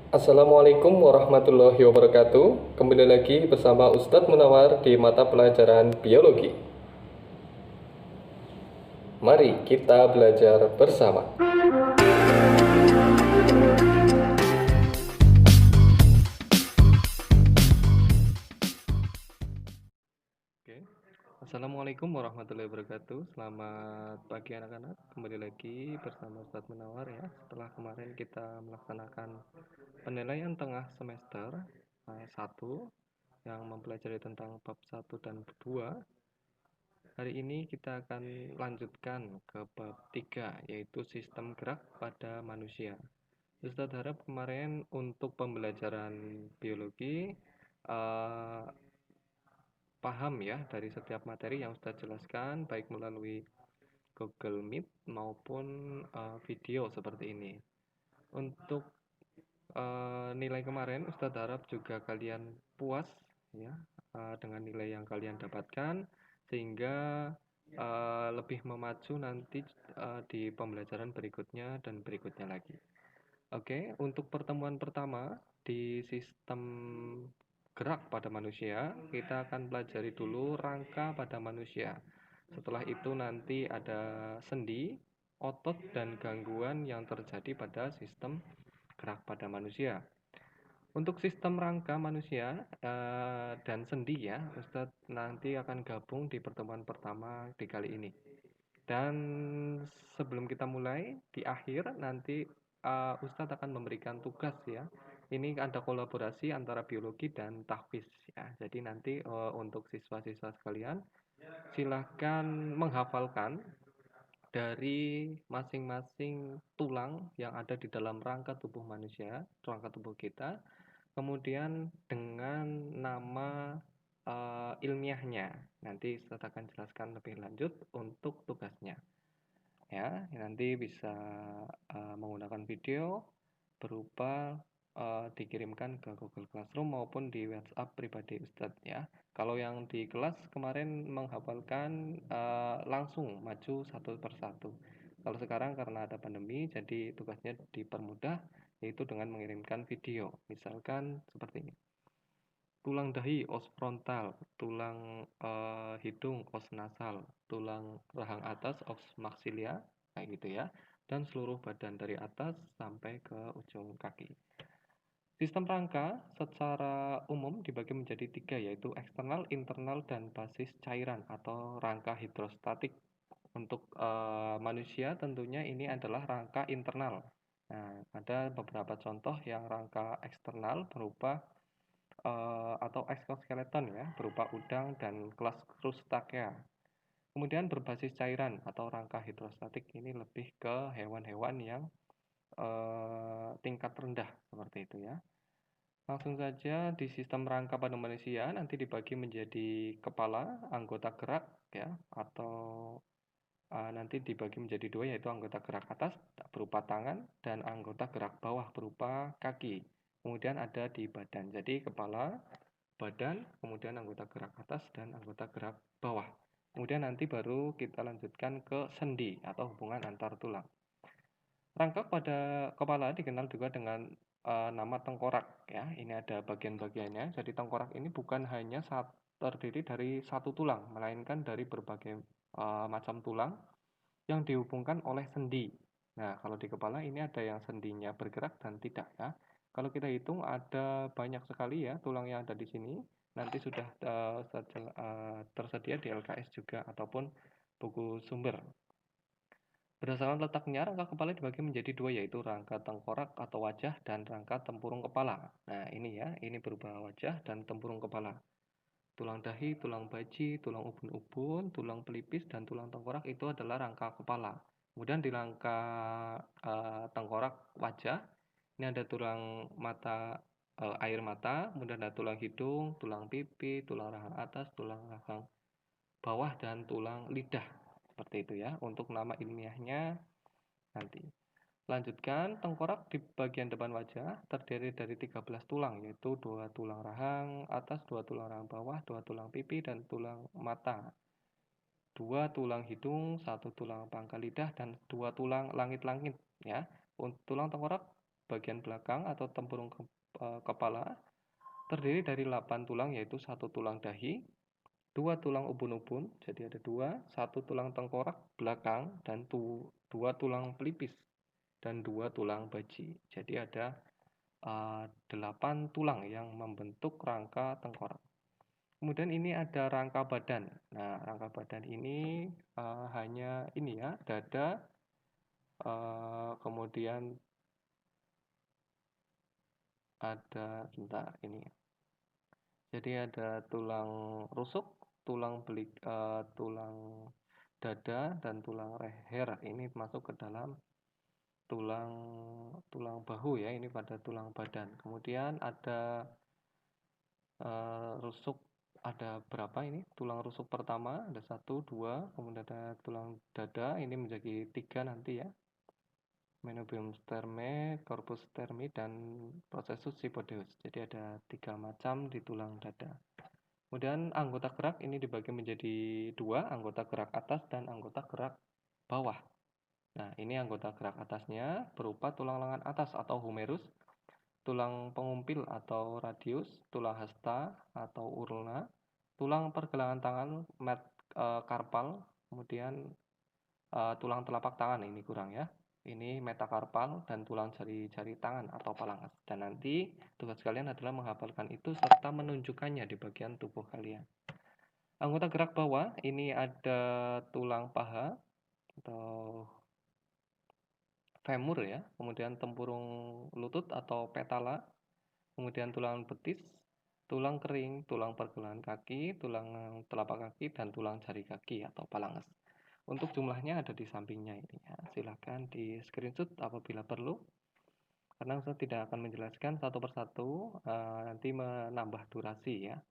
Assalamualaikum warahmatullahi wabarakatuh. Kembali lagi bersama Ustadz Munawar di mata pelajaran biologi. Mari kita belajar bersama. Oke. Assalamualaikum warahmatullahi wabarakatuh. Selamat pagi anak-anak. Kembali lagi bersama Ustadz Munawar ya. Setelah kemarin kita melaksanakan penilaian tengah semester 1 yang mempelajari tentang bab 1 dan 2. Hari ini kita akan lanjutkan ke bab 3, yaitu sistem gerak pada manusia. Ustadz harap kemarin untuk pembelajaran biologi paham ya dari setiap materi yang Ustadz jelaskan, baik melalui Google Meet maupun video seperti ini. Untuk nilai kemarin, Ustadz harap juga kalian puas ya dengan nilai yang kalian dapatkan, sehingga lebih memacu nanti di pembelajaran berikutnya dan berikutnya lagi. Oke, untuk pertemuan pertama di sistem gerak pada manusia, kita akan pelajari dulu rangka pada manusia. Setelah itu nanti ada sendi, otot, dan gangguan yang terjadi pada sistem gerak pada manusia. Untuk sistem rangka manusia dan sendi ya, Ustadz nanti akan gabung di pertemuan pertama di kali ini. Dan sebelum kita mulai, di akhir nanti Ustadz akan memberikan tugas ya. Ini ada kolaborasi antara biologi dan tahfiz ya. Jadi nanti untuk siswa-siswa sekalian, silahkan menghafalkan dari masing-masing tulang yang ada di dalam rangka tubuh manusia, rangka tubuh kita, kemudian dengan nama ilmiahnya. Nanti saya akan jelaskan lebih lanjut untuk tugasnya. Ya, nanti bisa menggunakan video berupa dikirimkan ke Google Classroom maupun di WhatsApp pribadi Ustadz ya. Kalau yang di kelas kemarin menghafalkan langsung maju satu persatu. Kalau sekarang karena ada pandemi, jadi tugasnya dipermudah, yaitu dengan mengirimkan video. Misalkan seperti ini. Tulang dahi os frontal, tulang hidung os nasal, tulang rahang atas os maksilia, kayak gitu ya. Dan seluruh badan dari atas sampai ke ujung kaki. Sistem rangka secara umum dibagi menjadi 3, yaitu eksternal, internal, dan basis cairan atau rangka hidrostatik. Untuk manusia tentunya ini adalah rangka internal. Nah, ada beberapa contoh yang rangka eksternal berupa atau exoskeleton ya, berupa udang dan kelas Crustacea. Kemudian berbasis cairan atau rangka hidrostatik ini lebih ke hewan-hewan yang tingkat rendah seperti itu ya. Langsung saja di sistem rangka pada manusia nanti dibagi menjadi kepala, anggota gerak ya, atau nanti dibagi menjadi 2, yaitu anggota gerak atas berupa tangan dan anggota gerak bawah berupa kaki. Kemudian ada di badan. Jadi kepala, badan, kemudian anggota gerak atas dan anggota gerak bawah. Kemudian nanti baru kita lanjutkan ke sendi atau hubungan antar tulang. Rangka pada kepala dikenal juga dengan nama tengkorak ya. Ini ada bagian-bagiannya. Jadi tengkorak ini bukan hanya terdiri dari satu tulang, melainkan dari berbagai macam tulang yang dihubungkan oleh sendi. Nah, kalau di kepala ini ada yang sendinya bergerak dan tidak ya. Kalau kita hitung ada banyak sekali ya tulang yang ada di sini. Nanti sudah tersedia di LKS juga ataupun buku sumber. Berdasarkan letaknya, rangka kepala dibagi menjadi 2, yaitu rangka tengkorak atau wajah dan rangka tempurung kepala. Nah, ini ya, ini berupa wajah dan tempurung kepala. Tulang dahi, tulang baji, tulang ubun-ubun, tulang pelipis, dan tulang tengkorak itu adalah rangka kepala. Kemudian di rangka tengkorak wajah, ini ada tulang mata, air mata, kemudian ada tulang hidung, tulang pipi, tulang rahang atas, tulang rahang bawah, dan tulang lidah. Seperti itu ya, untuk nama ilmiahnya nanti. Lanjutkan, tengkorak di bagian depan wajah terdiri dari 13 tulang, yaitu 2 tulang rahang atas, 2 tulang rahang bawah, 2 tulang pipi, dan tulang mata. 2 tulang hidung, 1 tulang pangkal lidah, dan 2 tulang langit-langit. Ya. Untuk tulang tengkorak bagian belakang atau tempurung kepala terdiri dari 8 tulang, yaitu 1 tulang dahi, 2 tulang ubun-ubun, jadi ada 2, 1 tulang tengkorak belakang, dan 2 tulang pelipis, dan 2 tulang baji. Jadi ada 8 tulang yang membentuk rangka tengkorak. Kemudian ini ada rangka badan. Nah, rangka badan ini hanya ini ya, dada, kemudian ada sebentar ini. Jadi ada tulang rusuk, tulang dada, dan tulang leher. Ini masuk ke dalam tulang bahu ya, ini pada tulang badan. Kemudian ada rusuk, ada berapa ini? Tulang rusuk pertama ada 1, 2, kemudian ada tulang dada, ini menjadi 3 nanti ya. Menobium sterme, corpus stermi, dan processus syphodeus. Jadi ada 3 macam di tulang dada. Kemudian anggota gerak ini dibagi menjadi 2, anggota gerak atas dan anggota gerak bawah. Nah, ini anggota gerak atasnya berupa tulang lengan atas atau humerus, tulang pengumpil atau radius, tulang hasta atau ulna, tulang pergelangan tangan metakarpal, kemudian tulang telapak tangan ini kurang ya. Ini metakarpal dan tulang jari-jari tangan atau phalanges. Dan nanti tugas kalian adalah menghafalkan itu serta menunjukkannya di bagian tubuh kalian. Anggota gerak bawah ini ada tulang paha atau femur ya, kemudian tempurung lutut atau petala, kemudian tulang betis, tulang kering, tulang pergelangan kaki, tulang telapak kaki, dan tulang jari kaki atau phalanges. Untuk jumlahnya ada di sampingnya ini ya. Silahkan di screenshot apabila perlu. Karena saya tidak akan menjelaskan satu persatu, nanti menambah durasi ya.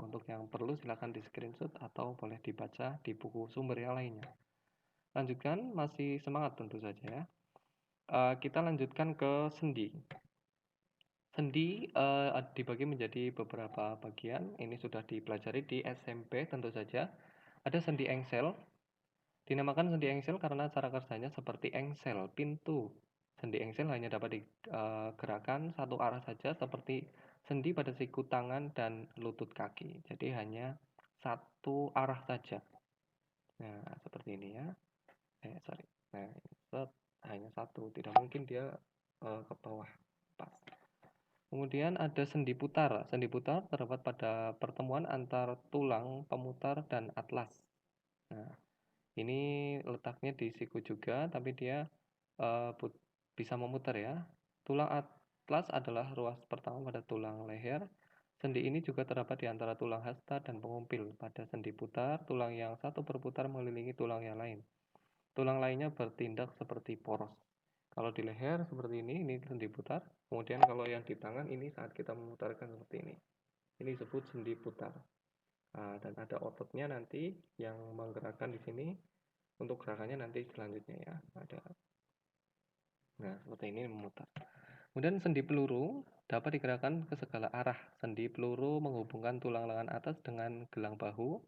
Untuk yang perlu silahkan di screenshot atau boleh dibaca di buku sumber yang lainnya. Lanjutkan, masih semangat tentu saja ya. Kita lanjutkan ke sendi. Sendi dibagi menjadi beberapa bagian. Ini sudah dipelajari di SMP tentu saja. Ada sendi engsel. Dinamakan sendi engsel karena cara kerjanya seperti engsel pintu. Sendi engsel hanya dapat digerakkan satu arah saja seperti sendi pada siku tangan dan lutut kaki. Jadi hanya satu arah saja. Nah, seperti ini ya. Nah, hanya satu. Tidak mungkin dia ke bawah. Pas. Kemudian ada sendi putar. Sendi putar terdapat pada pertemuan antar tulang pemutar dan atlas. Nah, ini letaknya di siku juga, tapi dia bisa memutar ya. Tulang atlas adalah ruas pertama pada tulang leher. Sendi ini juga terdapat di antara tulang hasta dan pengumpil. Pada sendi putar, tulang yang satu berputar mengelilingi tulang yang lain. Tulang lainnya bertindak seperti poros. Kalau di leher seperti ini sendi putar. Kemudian kalau yang di tangan ini saat kita memutarkan seperti ini. Ini disebut sendi putar. Dan ada ototnya nanti yang menggerakkan di sini. Untuk gerakannya nanti selanjutnya ya. Nah, seperti ini memutar. Kemudian sendi peluru dapat digerakkan ke segala arah. Sendi peluru menghubungkan tulang lengan atas dengan gelang bahu.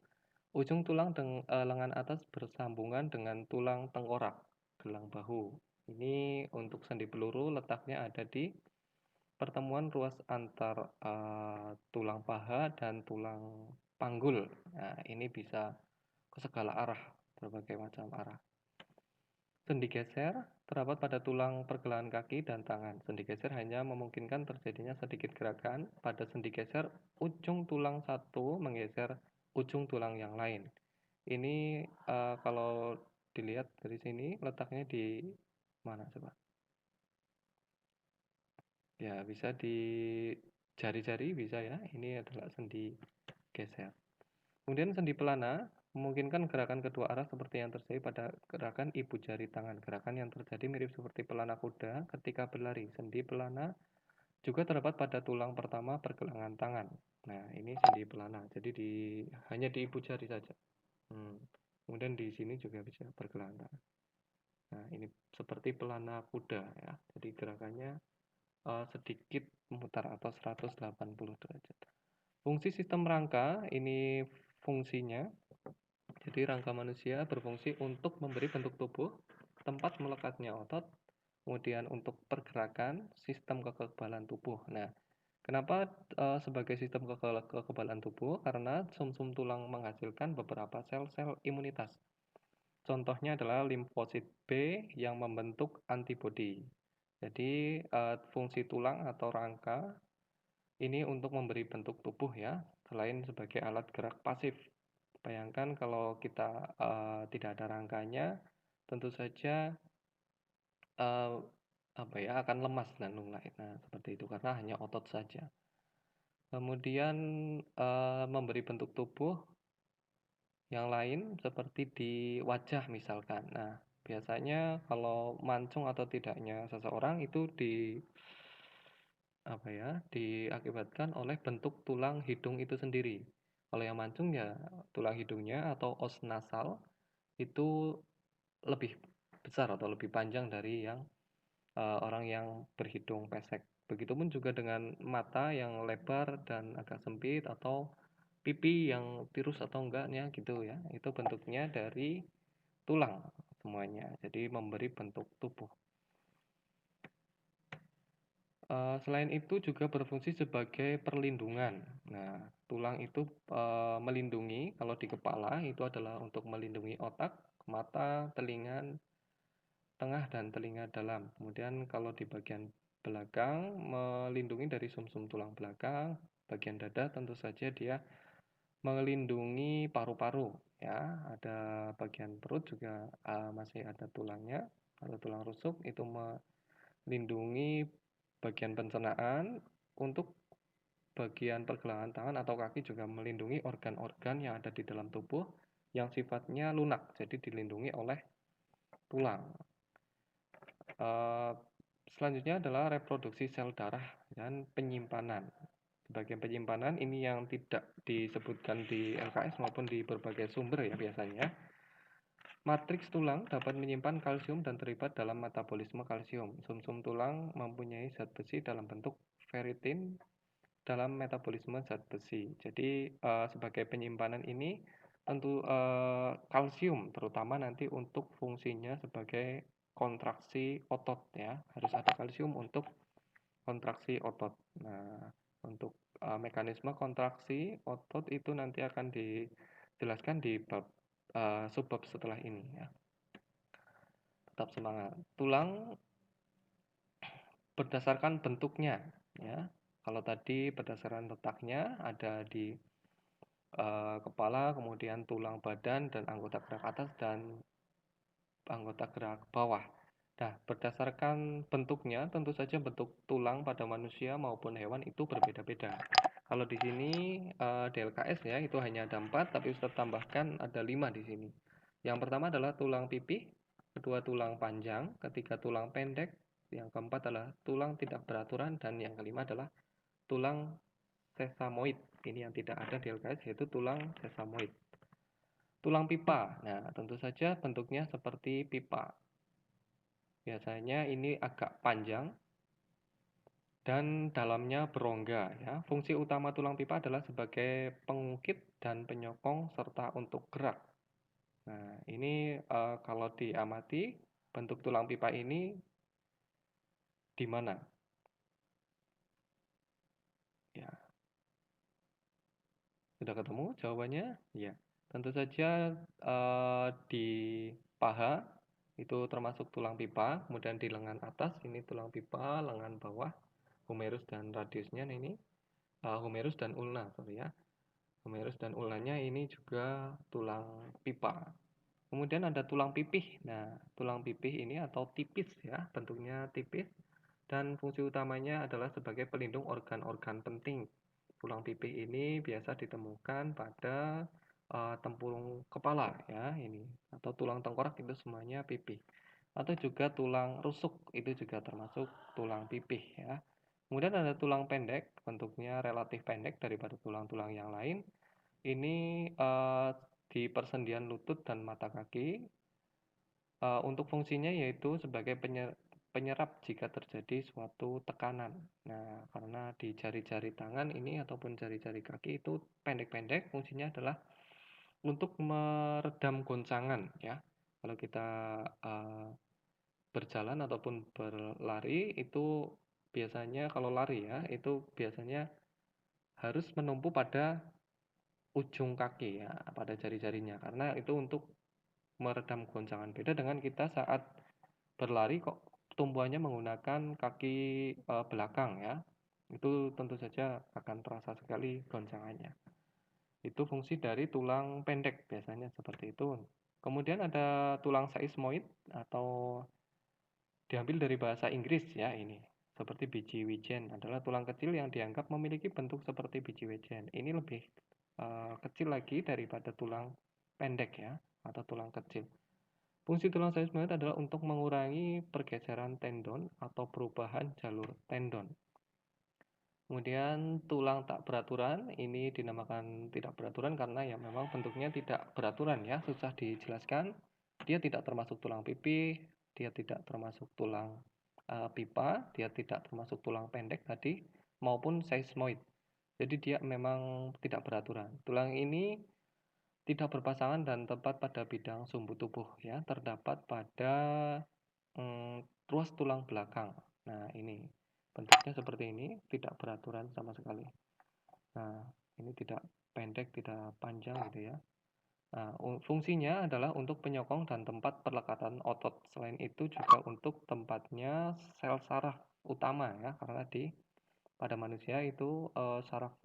Ujung tulang lengan atas bersambungan dengan tulang tengkorak, gelang bahu. Ini untuk sendi peluru letaknya ada di pertemuan ruas antar tulang paha dan tulang panggul. Nah, ini bisa ke segala arah, berbagai macam arah. Sendi geser terdapat pada tulang pergelangan kaki dan tangan. Sendi geser hanya memungkinkan terjadinya sedikit gerakan. Pada sendi geser, ujung tulang satu menggeser ujung tulang yang lain. Ini kalau dilihat dari sini letaknya di mana coba? Ya, bisa di jari-jari bisa ya. Ini adalah sendi geser. Kemudian sendi pelana memungkinkan gerakan kedua arah seperti yang terjadi pada gerakan ibu jari tangan. Gerakan yang terjadi mirip seperti pelana kuda ketika berlari. Sendi pelana juga terdapat pada tulang pertama pergelangan tangan. Nah, ini sendi pelana. Jadi hanya di ibu jari saja. Kemudian di sini juga bisa pergelangan tangan. Nah, ini seperti pelana kuda ya. Jadi gerakannya sedikit memutar atau 180 derajat. Fungsi sistem rangka ini fungsinya. Jadi rangka manusia berfungsi untuk memberi bentuk tubuh, tempat melekatnya otot, kemudian untuk pergerakan, sistem kekebalan tubuh. Nah, kenapa sebagai sistem kekebalan tubuh? Karena sumsum tulang menghasilkan beberapa sel-sel imunitas. Contohnya adalah limfosit B yang membentuk antibodi. Jadi fungsi tulang atau rangka ini untuk memberi bentuk tubuh ya, selain sebagai alat gerak pasif. Bayangkan kalau kita tidak ada rangkanya, tentu saja akan lemas dan lunglai. Nah, seperti itu karena hanya otot saja. Kemudian memberi bentuk tubuh yang lain seperti di wajah misalkan. Nah, biasanya kalau mancung atau tidaknya seseorang itu diakibatkan oleh bentuk tulang hidung itu sendiri. Kalau yang mancung ya tulang hidungnya atau os nasal itu lebih besar atau lebih panjang dari yang orang yang berhidung pesek. Begitupun juga dengan mata yang lebar dan agak sempit atau pipi yang tirus atau enggaknya gitu ya. Itu bentuknya dari tulang semuanya. Jadi memberi bentuk tubuh. Selain itu juga berfungsi sebagai perlindungan. Nah, tulang itu melindungi, kalau di kepala itu adalah untuk melindungi otak, mata, telinga tengah, dan telinga dalam. Kemudian kalau di bagian belakang melindungi dari sumsum tulang belakang, bagian dada tentu saja dia melindungi paru-paru ya. Ada bagian perut juga masih ada tulangnya, atau tulang rusuk itu melindungi bagian pencernaan. Untuk bagian pergelangan tangan atau kaki juga melindungi organ-organ yang ada di dalam tubuh yang sifatnya lunak, jadi dilindungi oleh tulang. Selanjutnya adalah reproduksi sel darah dan penyimpanan. Bagian penyimpanan ini yang tidak disebutkan di LKS maupun di berbagai sumber ya biasanya. Matriks tulang dapat menyimpan kalsium dan terlibat dalam metabolisme kalsium. Sumsum tulang mempunyai zat besi dalam bentuk ferritin dalam metabolisme zat besi. Jadi sebagai penyimpanan ini tentu kalsium terutama nanti untuk fungsinya sebagai kontraksi otot ya. Harus ada kalsium untuk kontraksi otot. Nah, untuk mekanisme kontraksi otot itu nanti akan dijelaskan di bab subbab setelah ini ya. Tetap semangat. Tulang berdasarkan bentuknya ya. Kalau tadi berdasarkan letaknya ada di kepala, kemudian tulang badan dan anggota gerak atas dan anggota gerak bawah. Nah, berdasarkan bentuknya, tentu saja bentuk tulang pada manusia maupun hewan itu berbeda-beda. Kalau di sini DLKS ya, itu hanya ada 4, tapi Ustaz tambahkan ada 5 di sini. Yang pertama adalah tulang pipih, kedua tulang panjang, ketiga tulang pendek, yang keempat adalah tulang tidak beraturan, dan yang kelima adalah tulang sesamoid. Ini yang tidak ada di LKS yaitu tulang sesamoid. Tulang pipa. Nah, tentu saja bentuknya seperti pipa. Biasanya ini agak panjang dan dalamnya berongga ya. Fungsi utama tulang pipa adalah sebagai pengukit dan penyokong serta untuk gerak. Nah, ini kalau diamati bentuk tulang pipa ini di mana? Ya. Sudah ketemu jawabannya? Ya. Tentu saja di paha itu termasuk tulang pipa, kemudian di lengan atas ini tulang pipa, lengan bawah humerus dan radiusnya ini humerus dan ulna, sorry ya. Humerus dan ulnanya ini juga tulang pipa. Kemudian ada tulang pipih. Nah, tulang pipih ini atau tipis ya, bentuknya tipis dan fungsi utamanya adalah sebagai pelindung organ-organ penting. Tulang pipih ini biasa ditemukan pada tempurung kepala ya ini, atau tulang tengkorak itu semuanya pipih. Atau juga tulang rusuk itu juga termasuk tulang pipih ya. Kemudian ada tulang pendek, bentuknya relatif pendek daripada tulang-tulang yang lain. Ini di persendian lutut dan mata kaki. Untuk fungsinya yaitu sebagai penyerap jika terjadi suatu tekanan. Nah, karena di jari-jari tangan ini ataupun jari-jari kaki itu pendek-pendek, fungsinya adalah untuk meredam goncangan ya. Kalau kita berjalan ataupun berlari itu biasanya kalau lari ya, itu biasanya harus menumpu pada ujung kaki ya, pada jari-jarinya karena itu untuk meredam goncangan. Beda dengan kita saat berlari kok tumpuannya menggunakan kaki belakang ya. Itu tentu saja akan terasa sekali goncangannya. Itu fungsi dari tulang pendek biasanya seperti itu. Kemudian ada tulang seismoid atau diambil dari bahasa Inggris ya ini. Seperti biji wijen adalah tulang kecil yang dianggap memiliki bentuk seperti biji wijen. Ini lebih kecil lagi daripada tulang pendek ya atau tulang kecil. Fungsi tulang seismoid adalah untuk mengurangi pergeseran tendon atau perubahan jalur tendon. Kemudian tulang tak beraturan, ini dinamakan tidak beraturan karena ya memang bentuknya tidak beraturan ya, susah dijelaskan. Dia tidak termasuk tulang pipih, dia tidak termasuk tulang pipa, dia tidak termasuk tulang pendek tadi, maupun seismoid. Jadi dia memang tidak beraturan. Tulang ini tidak berpasangan dan tepat pada bidang sumbu tubuh ya, terdapat pada ruas tulang belakang. Nah, ini bentuknya seperti ini, tidak beraturan sama sekali. Nah, ini tidak pendek, tidak panjang gitu ya. Nah, fungsinya adalah untuk penyokong dan tempat perlekatan otot. Selain itu juga untuk tempatnya sel saraf utama ya, karena pada manusia itu saraf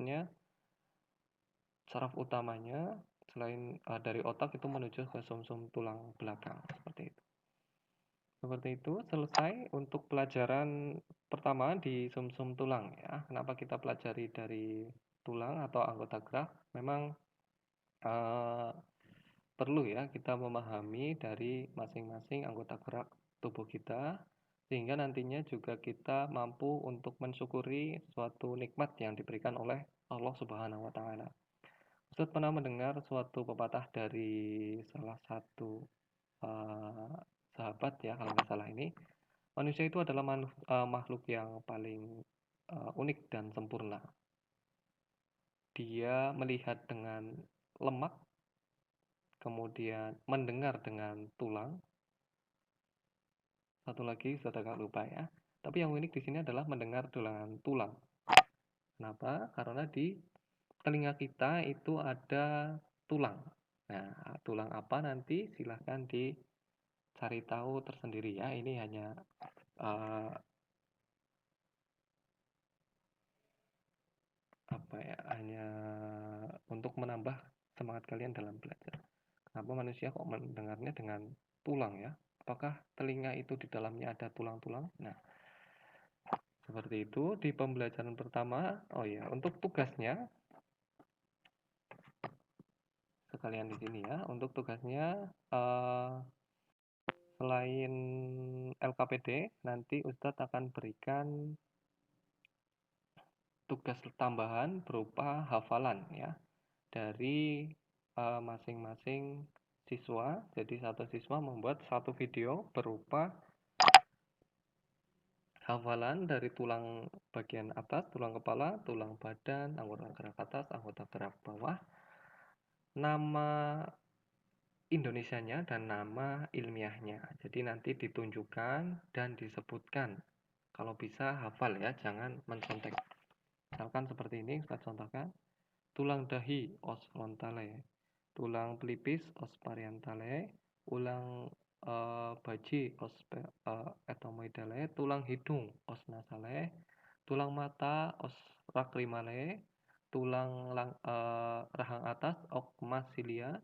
utamanya selain dari otak itu menuju ke sumsum tulang belakang seperti itu. Seperti itu, selesai untuk pelajaran pertama di sumsum tulang ya. Kenapa kita pelajari dari tulang atau anggota gerak? Memang perlu ya kita memahami dari masing-masing anggota gerak tubuh kita sehingga nantinya juga kita mampu untuk mensyukuri suatu nikmat yang diberikan oleh Allah Subhanahu wa taala. Ustaz pernah mendengar suatu pepatah dari salah satu sahabat ya kalau nggak salah ini, manusia itu adalah makhluk yang paling unik dan sempurna. Dia melihat dengan lemak, kemudian mendengar dengan tulang. Satu lagi saya agak lupa ya. Tapi yang unik di sini adalah mendengar dengan tulang. Kenapa? Karena di telinga kita itu ada tulang. Nah, tulang apa nanti silahkan dicari tahu tersendiri ya. Ini hanya hanya untuk menambah semangat kalian dalam belajar. Kenapa manusia kok mendengarnya dengan tulang ya? Apakah telinga itu di dalamnya ada tulang-tulang? Nah, seperti itu di pembelajaran pertama. Oh ya, untuk tugasnya sekalian di sini ya. Untuk tugasnya selain LKPD, nanti Ustadz akan berikan tugas tambahan berupa hafalan ya dari masing-masing siswa. Jadi satu siswa membuat satu video berupa hafalan dari tulang bagian atas, tulang kepala, tulang badan, anggota gerak atas, anggota gerak bawah, nama Indonesianya dan nama ilmiahnya. Jadi nanti ditunjukkan dan disebutkan. Kalau bisa hafal ya, jangan mencontek. Misalkan seperti ini, saya contohkan. Tulang dahi, os frontale. Tulang pelipis, os parietale. Ulang baji, os ethmoidale. Tulang hidung, os nasale. Tulang mata, os lacrimale. Tulang rahang atas, os maxilia.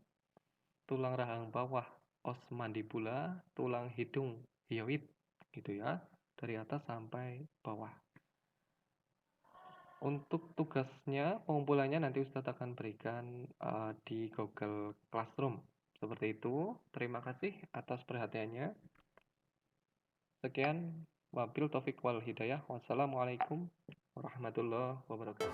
Tulang rahang bawah, os mandibula. Tulang hidung, hyoid, gitu ya, dari atas sampai bawah. Untuk tugasnya, pengumpulannya nanti Ustadz akan berikan di Google Classroom. Seperti itu. Terima kasih atas perhatiannya. Sekian, wabil taufiq wal hidayah. Wassalamualaikum warahmatullahi wabarakatuh.